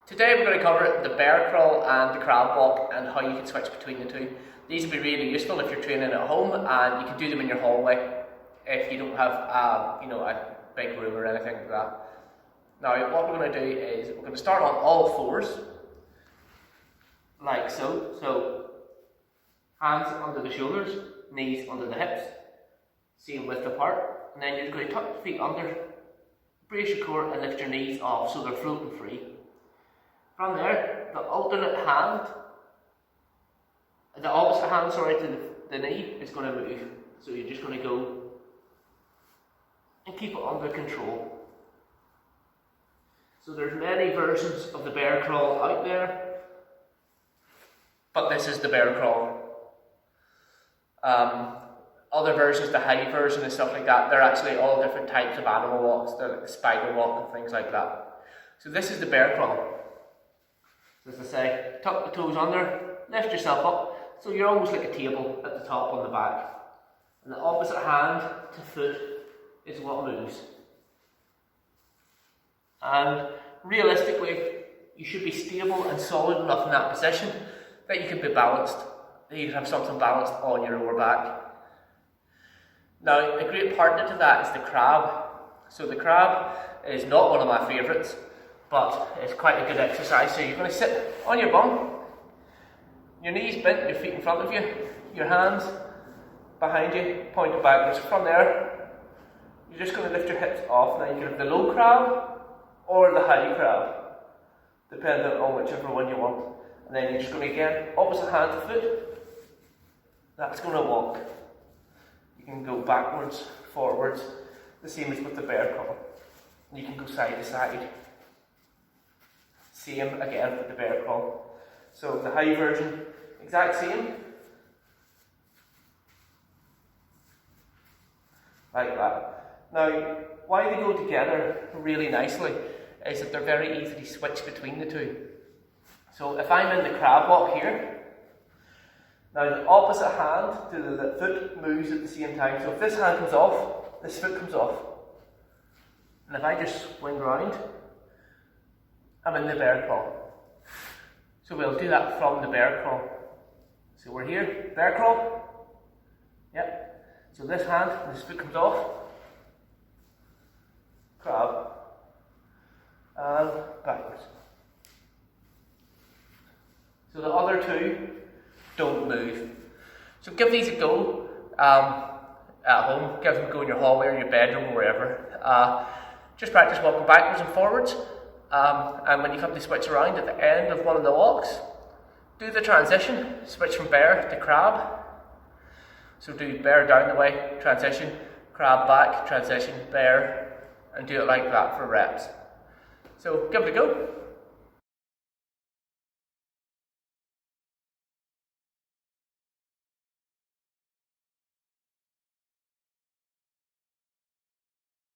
Today we're going to cover the bear crawl and the crab walk and how you can switch between the two. These will be really useful if you're training at home, and you can do them in your hallway if you don't have a big room or anything like that. Now what we're going to do is we're going to start on all fours, like so. So hands under the shoulders, knees under the hips, same width apart, and then you're going to tuck your feet under, brace your core and lift your knees off so they're floating free. From there, the alternate hand, the opposite hand, to the knee is going to move. So you're just going to go and keep it under control. So there's many versions of the bear crawl out there, but this is the bear crawl. Other versions, the high version and stuff like that, they're actually all different types of animal walks. They're like the spider walk and things like that. So this is the bear crawl. As I say, tuck the toes under, lift yourself up, so you're almost like a table at the top on the back. And the opposite hand to foot is what moves. And realistically, you should be stable and solid enough in that position that you can be balanced, that you have something balanced on your lower back. Now, a great partner to that is the crab. So the crab is not one of my favourites, but it's quite a good exercise. So you're going to sit on your bum, your knees bent, your feet in front of you, your hands behind you, pointed backwards. From there, you're just going to lift your hips off. Now you can have the low crab or the high crab, depending on whichever one you want. And then you're just going to, again, opposite hand to foot. That's going to walk. You can go backwards, forwards, the same as with the bear crawl. You can go side to side. Same again with the bear crawl. So the high version, exact same. Like that. Now, why they go together really nicely is that they're very easy to switch between the two. So if I'm in the crab walk here, now the opposite hand to the foot moves at the same time. So if this hand comes off, this foot comes off. And if I just swing round, I'm in the bear crawl. So we'll do that from the bear crawl. So we're here, bear crawl. Yep. So this hand, this foot comes off. Crab. And backwards. So the other two don't move. So give these a go at home. Give them a go in your hallway or your bedroom or wherever. Just practice walking backwards and forwards. And when you come to switch around at the end of one of the walks, do the transition, switch from bear to crab. So do bear down the way, transition, crab back, transition, bear, and do it like that for reps. So give it a go.